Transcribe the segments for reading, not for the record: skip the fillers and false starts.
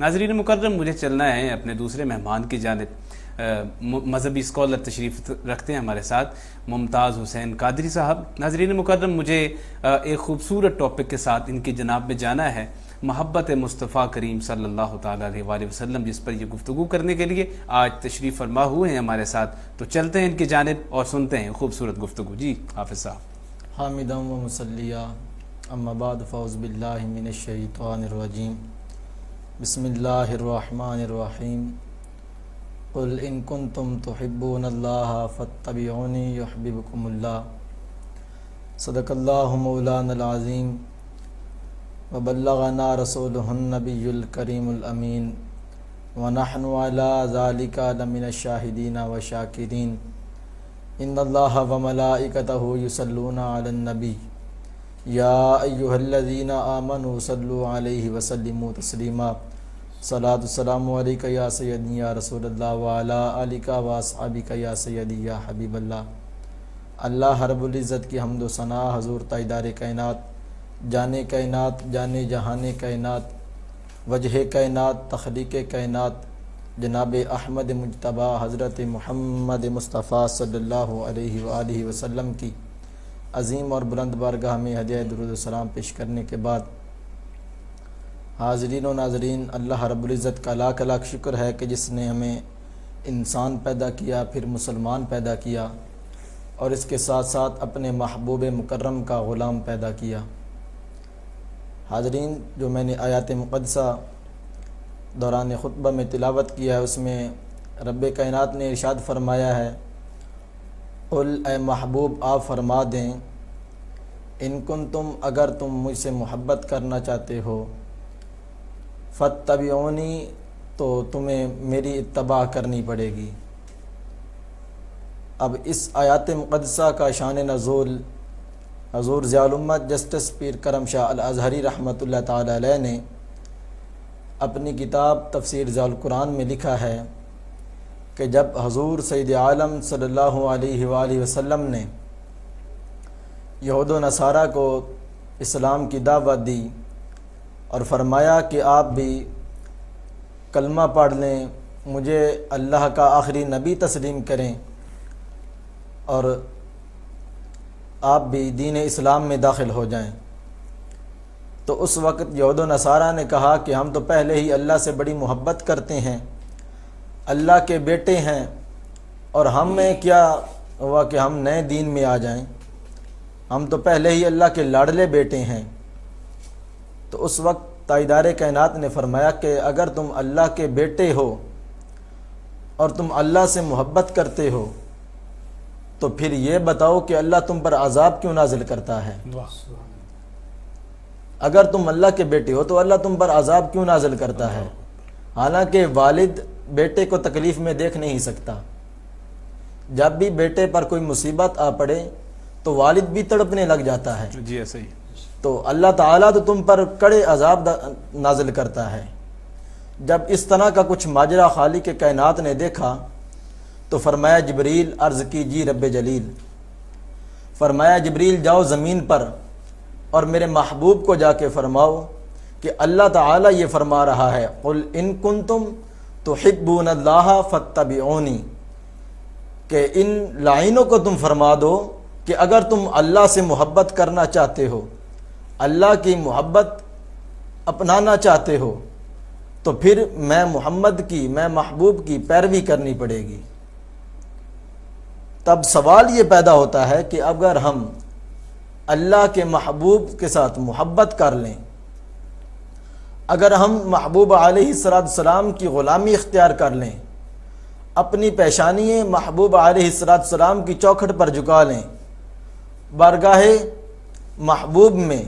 ناظرین مکرم، مجھے چلنا ہے اپنے دوسرے مہمان کی جانب۔ مذہبی اسکالر تشریف رکھتے ہیں ہمارے ساتھ، ممتاز حسین قادری صاحب۔ ناظرین مکرم، مجھے ایک خوبصورت ٹاپک کے ساتھ ان کی جناب میں جانا ہے، محبت مصطفیٰ کریم صلی اللہ تعالیٰ علیہ وآلہ وسلم، جس پر یہ گفتگو کرنے کے لیے آج تشریف فرما ہوئے ہیں ہمارے ساتھ۔ تو چلتے ہیں ان کی جانب اور سنتے ہیں خوبصورت گفتگو۔ جی حافظ صاحب۔ حامداً و مصلیٰ، اما بعد، فاعوذ باللہ من الشیطان الرجیم، بسم اللہ الرحمن الرحیم، قل ان کنتم تحبون اللہ فاتبعونی یحببکم اللہ، صدق اللہ مولانا العظیم، وبلغنا رسولہ النبی الکریم الامین، ونحن علی ذالک لمن الشاہدین والشاکرین، ان اللہ وملائکتہ یصلون علی النبی یا ایہا الذین آمنوا صلوا علیہ وسلموا تسلیما، صلاۃ السلام علیکہ یا سیدی یا رسول اللہ وعلی آلک واصحابک یا سیدی یا حبیب اللہ۔ اللہ رب العزت کی حمد و ثنا، حضور تاجدار کائنات، جانے کائنات، جانے جہان کائنات، وجہ کائنات، تخلیق کائنات، جناب احمد مجتبیٰ حضرت محمد مصطفیٰ صلی اللہ علیہ وآلہ وسلم کی عظیم اور بلند بارگاہ میں ہدیہ درود و سلام پیش کرنے کے بعد، حاضرین و ناظرین، اللہ رب العزت کا لاکھ لاکھ شکر ہے کہ جس نے ہمیں انسان پیدا کیا، پھر مسلمان پیدا کیا، اور اس کے ساتھ ساتھ اپنے محبوب مکرم کا غلام پیدا کیا۔ حاضرین، جو میں نے آیات مقدسہ دوران خطبہ میں تلاوت کیا ہے، اس میں رب کائنات نے ارشاد فرمایا ہے، قل، اے محبوب آپ فرما دیں، ان کنتم، اگر تم مجھ سے محبت کرنا چاہتے ہو، فاتبعونی، تو تمہیں میری اتباع کرنی پڑے گی۔ اب اس آیات مقدسہ کا شان نزول حضور ضیاء الامت جسٹس پیر کرم شاہ الازہری رحمۃ اللہ تعالی علیہ نے اپنی کتاب تفسیر ضیاء القرآن میں لکھا ہے کہ جب حضور سید عالم صلی اللہ علیہ وآلہ وسلم نے یہود و نصارہ کو اسلام کی دعوت دی اور فرمایا کہ آپ بھی کلمہ پڑھ لیں، مجھے اللہ کا آخری نبی تسلیم کریں اور آپ بھی دین اسلام میں داخل ہو جائیں، تو اس وقت یہود و نصارہ نے کہا کہ ہم تو پہلے ہی اللہ سے بڑی محبت کرتے ہیں، اللہ کے بیٹے ہیں، اور ہم میں کیا ہوا کہ ہم نئے دین میں آ جائیں، ہم تو پہلے ہی اللہ کے لاڈلے بیٹے ہیں۔ تو اس وقت تاجدار کائنات نے فرمایا کہ اگر تم اللہ کے بیٹے ہو اور تم اللہ سے محبت کرتے ہو تو پھر یہ بتاؤ کہ اللہ تم پر عذاب کیوں نازل کرتا ہے؟ اگر تم اللہ کے بیٹے ہو تو اللہ تم پر عذاب کیوں نازل کرتا ہے؟ حالانکہ والد بیٹے کو تکلیف میں دیکھ نہیں سکتا، جب بھی بیٹے پر کوئی مصیبت آ پڑے تو والد بھی تڑپنے لگ جاتا ہے۔ جی ایسا ہی۔ تو اللہ تعالیٰ تو تم پر کڑے عذاب نازل کرتا ہے۔ جب اس طرح کا کچھ ماجرا خالق کائنات نے دیکھا تو فرمایا جبریل عرض کیجیے رب جلیل، فرمایا جبریل جاؤ زمین پر اور میرے محبوب کو جا کے فرماؤ کہ اللہ تعالیٰ یہ فرما رہا ہے، قل ان کنتم تحبون اللہ فاتبعونی، کہ ان لائنوں کو تم فرما دو کہ اگر تم اللہ سے محبت کرنا چاہتے ہو، اللہ کی محبت اپنانا چاہتے ہو، تو پھر میں محمد کی، میں محبوب کی پیروی کرنی پڑے گی۔ تب سوال یہ پیدا ہوتا ہے کہ اگر ہم اللہ کے محبوب کے ساتھ محبت کر لیں، اگر ہم محبوب علیہ السلام کی غلامی اختیار کر لیں، اپنی پیشانی محبوب علیہ السلام کی چوکھٹ پر جھکا لیں، بارگاہ محبوب میں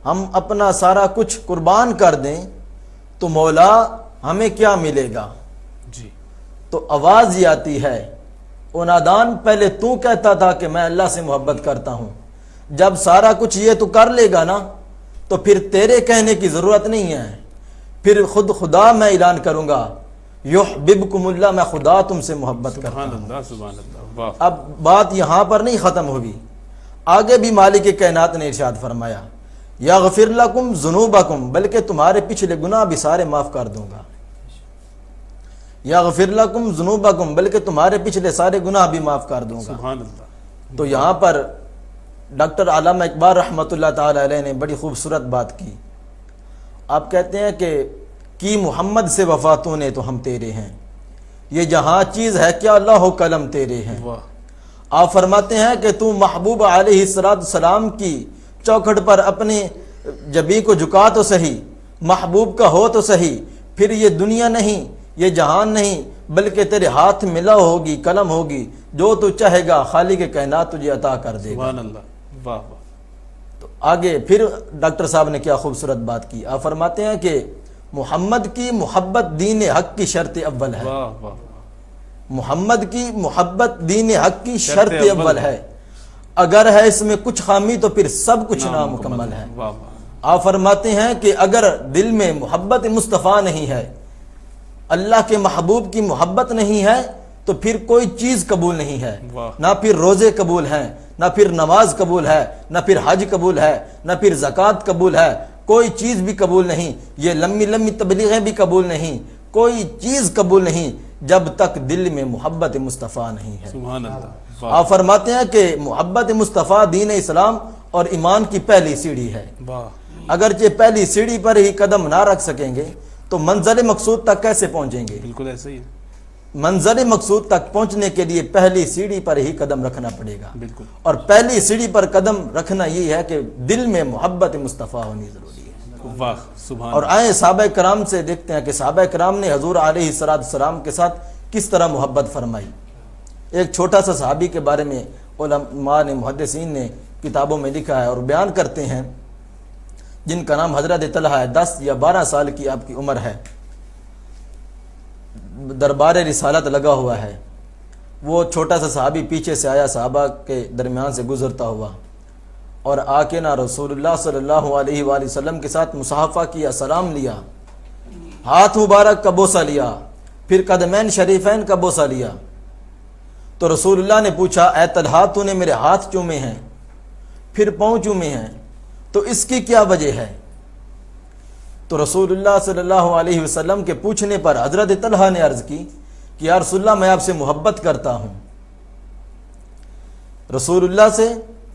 ہم اپنا سارا کچھ قربان کر دیں، تو مولا ہمیں کیا ملے گا؟ جی تو آواز یہ آتی ہے، او نادان، پہلے تو کہتا تھا کہ میں اللہ سے محبت کرتا ہوں، جب سارا کچھ یہ تو کر لے گا نا تو پھر تیرے کہنے کی ضرورت نہیں ہے، پھر خود خدا میں اعلان کروں گا، یحببکم اللہ، میں خدا تم سے محبت کرتا ہوں۔ سبحان اللہ، سبحان اللہ، واہ۔ اب بات یہاں پر نہیں ختم ہوگی، آگے بھی مالک کائنات نے ارشاد فرمایا یغفر لکم ذنوبکم، بلکہ تمہارے پچھلے گناہ بھی سارے معاف کر دوں گا، یغفر لکم ذنوبکم، بلکہ تمہارے پچھلے سارے گناہ بھی معاف کر دوں گا۔ سبحان اللہ۔ تو یہاں پر ڈاکٹر علامہ اقبال رحمۃ اللہ تعالی علیہ نے بڑی خوبصورت بات کی۔ آپ کہتے ہیں کہ کی محمد سے وفاتوں نے تو ہم تیرے ہیں، یہ جہاں چیز ہے کیا اللہ و قلم تیرے ہیں۔ واہ، آپ فرماتے ہیں کہ تو محبوب علیہ السلام کی چوکھٹ پر اپنے جبیں کو جھکا تو صحیح، محبوب کا ہو تو صحیح، پھر یہ دنیا نہیں یہ جہان نہیں، بلکہ تیرے ہاتھ میں لوح ہوگی قلم ہوگی، جو تو چاہے گا خالق کائنات تجھے عطا کر دے گا۔ سبحان اللہ، واہ واہ، تو آگے پھر ڈاکٹر صاحب نے کیا خوبصورت بات کی۔ آپ فرماتے ہیں کہ محمد کی محبت دین حق کی شرط اول ہے، واہ واہ، محمد کی محبت دین حق کی شرط اول ہے، اگر ہے اس میں کچھ خامی تو پھر سب کچھ نامکمل ہے۔ واہ واہ، آپ فرماتے ہیں کہ اگر دل میں محبت مصطفیٰ نہیں ہے، اللہ کے محبوب کی محبت نہیں ہے، تو پھر کوئی چیز قبول نہیں ہے، واہ، نہ پھر روزے قبول ہیں، نہ پھر نماز قبول ہے، نہ پھر حج قبول ہے، نہ پھر زکوٰۃ قبول ہے، کوئی چیز بھی قبول نہیں، یہ لمبی لمبی تبلیغیں بھی قبول نہیں، کوئی چیز قبول نہیں جب تک دل میں محبت مصطفیٰ نہیں ہے۔ سبحان اللہ، واہ آپ فرماتے ہیں کہ محبت مصطفیٰ دین اسلام اور ایمان کی پہلی سیڑھی ہے، واہ، اگرچہ پہلی سیڑھی پر ہی قدم نہ رکھ سکیں گے تو منزل مقصود تک کیسے پہنچیں گے؟ بالکل ایسا ہی ہے، منزل مقصود تک پہنچنے کے لیے پہلی سیڑھی پر ہی قدم رکھنا پڑے گا، بالکل، اور پہلی سیڑھی پر قدم رکھنا یہ ہے کہ دل میں محبت مصطفیٰ ہونی ضروری ہے۔ واہ، سبحان اور اللہ، آئیں صحابہ کرام سے دیکھتے ہیں کہ صحابہ کرام نے حضور علیہ السلام کے ساتھ کس طرح محبت فرمائی۔ ایک چھوٹا سا صحابی کے بارے میں علماء نے محدثین نے کتابوں میں لکھا ہے اور بیان کرتے ہیں، جن کا نام حضرت طلحہ ہے، 10 یا 12 سال کی آپ کی عمر ہے، دربار رسالت لگا ہوا ہے، وہ چھوٹا سا صحابی پیچھے سے آیا، صحابہ کے درمیان سے گزرتا ہوا اور آ کے نہ رسول اللہ صلی اللہ علیہ وآلہ وسلم کے ساتھ مصافحہ کیا، سلام لیا، ہاتھ مبارک کا بوسہ لیا، پھر قدمین شریفین کا بوسہ لیا۔ تو رسول اللہ نے پوچھا، اے طلحہ تو نے میرے ہاتھ چومے ہیں پھر پاؤں چومے ہیں، تو اس کی کیا وجہ ہے؟ تو رسول اللہ صلی اللہ علیہ وسلم کے پوچھنے پر حضرت طلحہ نے عرض کی کہ یا رسول اللہ میں آپ سے محبت کرتا ہوں۔ رسول اللہ سے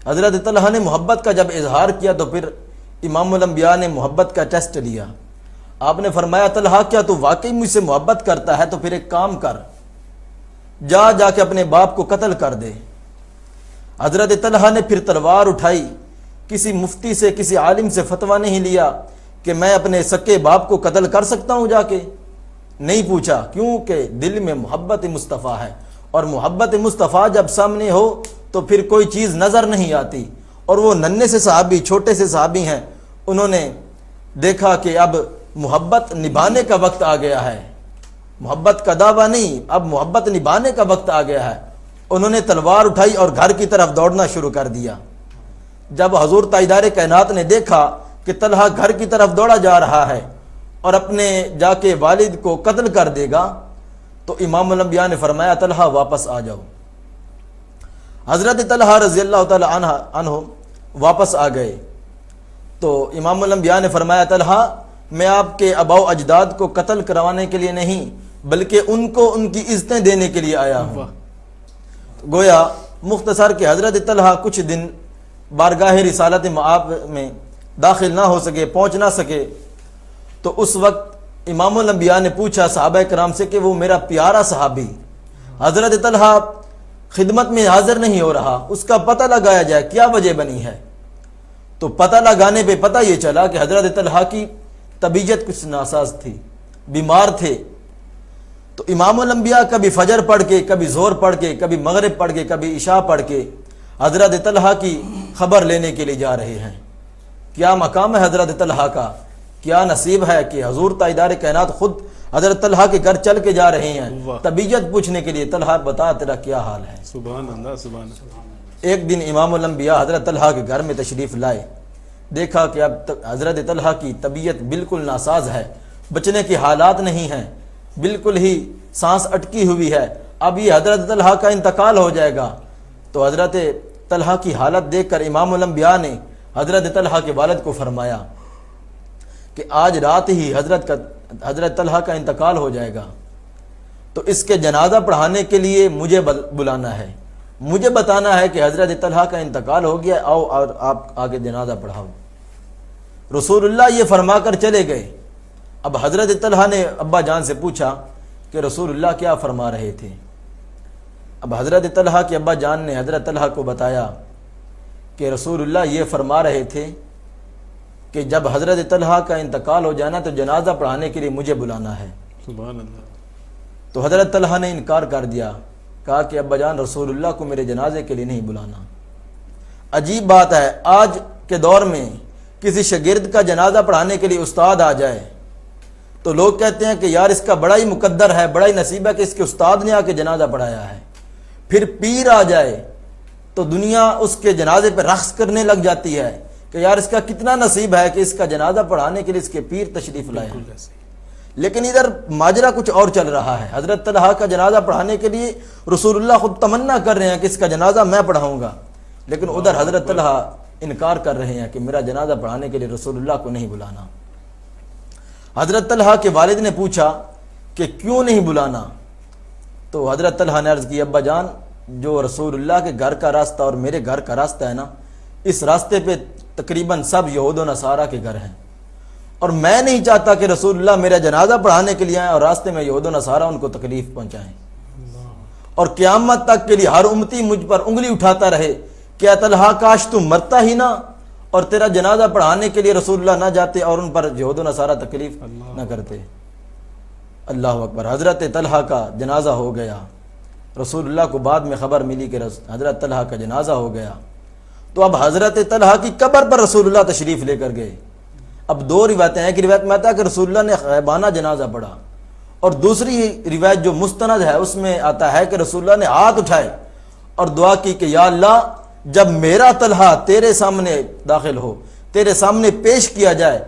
حضرت طلحہ نے محبت کا جب اظہار کیا تو پھر امام الانبیاء نے محبت کا ٹیسٹ لیا۔ آپ نے فرمایا، طلحہ کیا تو واقعی مجھ سے محبت کرتا ہے؟ تو پھر ایک کام کر، جا کے اپنے باپ کو قتل کر دے۔ حضرت طلحہ نے پھر تلوار اٹھائی، کسی مفتی سے کسی عالم سے فتویٰ نہیں لیا کہ میں اپنے سکے باپ کو قتل کر سکتا ہوں، جا کے نہیں پوچھا، کیونکہ دل میں محبت مصطفیٰ ہے، اور محبت مصطفیٰ جب سامنے ہو تو پھر کوئی چیز نظر نہیں آتی۔ اور وہ ننھے سے صحابی، چھوٹے سے صحابی ہیں، انہوں نے دیکھا کہ اب محبت نبھانے کا وقت آ گیا ہے، محبت کا دعویٰ نہیں، اب محبت نبھانے کا وقت آ گیا ہے۔ انہوں نے تلوار اٹھائی اور گھر کی طرف دوڑنا شروع کر دیا۔ جب حضور تاجدار کائنات نے دیکھا کہ طلحہ گھر کی طرف دوڑا جا رہا ہے اور اپنے جا کے والد کو قتل کر دے گا، تو امام الانبیاء نے فرمایا، طلحہ واپس آ جاؤ۔ حضرت طلحہ رضی اللہ تعالی عنہ واپس آ گئے تو امام الانبیاء نے فرمایا، طلحہ میں آپ کے آباء و اجداد کو قتل کروانے کے لیے نہیں بلکہ ان کو ان کی عزتیں دینے کے لیے آیا ہوں۔ گویا مختصر کہ حضرت طلحہ کچھ دن بارگاہ رسالت مآب میں داخل نہ ہو سکے، پہنچ نہ سکے، تو اس وقت امام الانبیاء نے پوچھا صحابہ کرام سے کہ وہ میرا پیارا صحابی حضرت طلحہ خدمت میں حاضر نہیں ہو رہا، اس کا پتہ لگایا جائے، کیا وجہ بنی ہے؟ تو پتہ لگانے پہ پتہ یہ چلا کہ حضرت طلحہ کی طبیعت کچھ ناساز تھی، بیمار تھے۔ تو امام الانبیاء کبھی فجر پڑھ کے، کبھی ظہر پڑھ کے، کبھی مغرب پڑھ کے، کبھی عشاء پڑھ کے حضرت طلحہ کی خبر لینے کے لیے جا رہے ہیں۔ کیا مقام ہے حضرت طلحہ کا، کیا نصیب ہے کہ حضور تاجدار کائنات خود حضرت طلحہ کے گھر چل کے جا رہے ہیں طبیعت پوچھنے کے لیے۔ طلحہ بتا تیرا کیا حال ہے؟ سبحان اللہ، سبحان اللہ۔ ایک دن امام الانبیاء حضرت طلحہ کے گھر میں تشریف لائے، دیکھا کہ اب حضرت طلحہ کی طبیعت بالکل ناساز ہے، بچنے کے حالات نہیں ہیں، بالکل ہی سانس اٹکی ہوئی ہے، اب یہ حضرت طلحہ کا انتقال ہو جائے گا۔ تو حضرت طلحہ کی حالت دیکھ کر امام الانبیاء نے حضرت طلحہ کے والد کو فرمایا کہ آج رات ہی حضرت طلحہ کا انتقال ہو جائے گا، تو اس کے جنازہ پڑھانے کے لیے مجھے بلانا ہے، مجھے بتانا ہے کہ حضرت طلحہ کا انتقال ہو گیا، آؤ اور آپ آگے جنازہ پڑھاؤ۔ رسول اللہ یہ فرما کر چلے گئے۔ اب حضرت طلحہ نے ابا جان سے پوچھا کہ رسول اللہ کیا فرما رہے تھے؟ اب حضرت طلحہ کے ابا جان نے حضرت طلحہ کو بتایا کہ رسول اللہ یہ فرما رہے تھے کہ جب حضرت طلحہ کا انتقال ہو جانا تو جنازہ پڑھانے کے لیے مجھے بلانا ہے۔ سبحان اللہ۔ تو حضرت طلحہ نے انکار کر دیا، کہا کہ ابا جان رسول اللہ کو میرے جنازے کے لیے نہیں بلانا۔ عجیب بات ہے، آج کے دور میں کسی شاگرد کا جنازہ پڑھانے کے لیے استاد آ جائے تو لوگ کہتے ہیں کہ یار اس کا بڑا ہی مقدر ہے، بڑا ہی نصیب ہے کہ اس کے استاد نے آ کے جنازہ پڑھایا ہے۔ پھر پیر آ جائے تو دنیا اس کے جنازے پہ رقص کرنے لگ جاتی ہے کہ یار اس کا کتنا نصیب ہے کہ اس کا جنازہ پڑھانے کے لیے اس کے پیر تشریف لائے ہیں۔ لیکن ادھر ماجرا کچھ اور چل رہا ہے۔ حضرت طلحہ کا جنازہ پڑھانے کے لیے رسول اللہ خود تمنا کر رہے ہیں کہ اس کا جنازہ میں پڑھاؤں گا، لیکن ادھر حضرت طلحہ انکار کر رہے ہیں کہ میرا جنازہ پڑھانے کے لیے رسول اللہ کو نہیں بلانا۔ حضرت طلحہ کے والد نے پوچھا کہ کیوں نہیں بلانا؟ تو حضرت طلحہ نے عرض کی ابا جان جو رسول اللہ کے گھر کا راستہ اور میرے گھر کا راستہ ہے نا، اس راستے پہ تقریباً سب یہود و نصارہ کے گھر ہیں، اور میں نہیں چاہتا کہ رسول اللہ میرا جنازہ پڑھانے کے لیے آئیں اور راستے میں یہود و نصارہ ان کو تکلیف پہنچائیں، اور قیامت تک کے لیے ہر امتی مجھ پر انگلی اٹھاتا رہے کہ طلحہ کاش تم مرتا ہی نہ اور تیرا جنازہ پڑھانے کے لیے رسول اللہ نہ جاتے اور ان پر یہود و نصارہ تکلیف نہ کرتے۔ اللہ اکبر۔ حضرت طلحہ کا جنازہ ہو گیا۔ رسول اللہ کو بعد میں خبر ملی کہ حضرت طلحہ کا جنازہ ہو گیا، تو اب حضرت طلحہ کی قبر پر رسول اللہ تشریف لے کر گئے۔ اب دو روایتیں ہیں، کہ روایت میں آتا ہے کہ رسول اللہ نے غائبانہ جنازہ پڑھا، اور دوسری روایت جو مستند ہے اس میں آتا ہے کہ رسول اللہ نے ہاتھ اٹھائے اور دعا کی کہ یا اللہ جب میرا طلحہ تیرے سامنے داخل ہو، تیرے سامنے پیش کیا جائے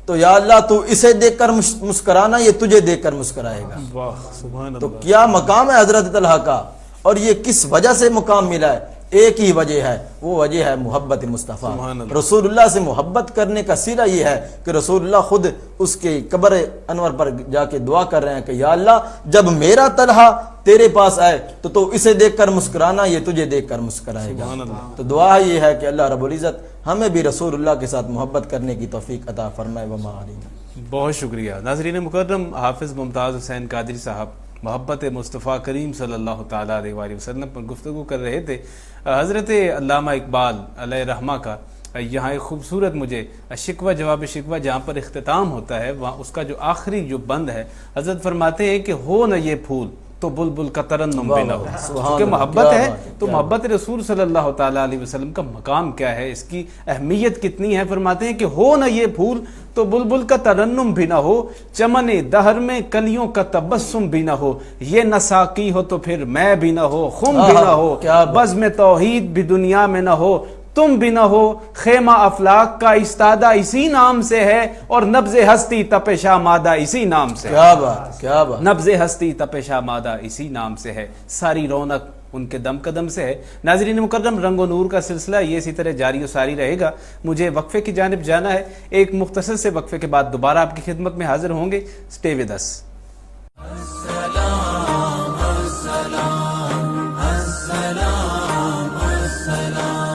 تو یا اللہ تو اسے دیکھ کر مسکرانا، یہ تجھے دیکھ کر مسکرائے گا۔ واہ سبحان تو اللہ۔ کیا مقام ہے حضرت طلحہ کا، اور یہ کس وجہ سے مقام ملا ہے؟ ایک ہی وجہ ہے، وہ وجہ ہے محبت مصطفیٰ۔ سبحان اللہ۔ رسول اللہ سے محبت کرنے کا سیرہ یہ ہے کہ رسول اللہ خود اس کے قبر انور پر جا کے دعا کر رہے ہیں کہ یا اللہ جب میرا طلحہ تیرے پاس آئے تو اسے دیکھ کر مسکرانا، یہ تجھے دیکھ کر مسکرائے گا۔ سبحان اللہ۔ تو دعا یہ ہے کہ اللہ رب العزت ہمیں بھی رسول اللہ کے ساتھ محبت کرنے کی توفیق عطا فرمائے۔ وما علینا۔ بہت شکریہ۔ ناظرین مکرم، حافظ ممتاز حسین قادری صاحب محبت مصطفیٰ کریم صلی اللہ تعالیٰ علیہ وآلہ وسلم پر گفتگو کر رہے تھے۔ حضرت علامہ اقبال علیہ رحمہ کا یہاں ایک خوبصورت مجھے شکوہ جواب شکوہ جہاں پر اختتام ہوتا ہے، وہاں اس کا جو آخری جو بند ہے، حضرت فرماتے ہیں کہ ہو نہ یہ پھول تو بلبل کا ترنم بھی نہ ہو۔ کیونکہ محبت ہے تو محبت رسول صلی اللہ تعالیٰ علیہ وسلم کا مقام کیا ہے، اس کی اہمیت کتنی ہے۔ فرماتے ہیں کہ ہو نہ یہ پھول تو بلبل کا ترنم بھی نہ ہو، چمن دہر میں کلیوں کا تبسم بھی نہ ہو، یہ نہ ساقی ہو تو پھر میں بھی نہ ہو، خم بھی نہ ہو، بزم توحید بھی دنیا میں نہ ہو، تم بھی نہ ہو، خیمہ افلاک کا استادہ اسی نام سے ہے، اور نبض ہستی تپش آمادہ اسی نام سے ہے۔ کیا بات، کیا بات۔ نبض ہستی تپش آمادہ اسی نام سے ہے، ساری رونق ان کے دم قدم سے ہے۔ ناظرین مکرم، رنگ و نور کا سلسلہ یہ اسی طرح جاری و ساری رہے گا۔ مجھے وقفے کی جانب جانا ہے، ایک مختصر سے وقفے کے بعد دوبارہ آپ کی خدمت میں حاضر ہوں گے۔ Stay with us.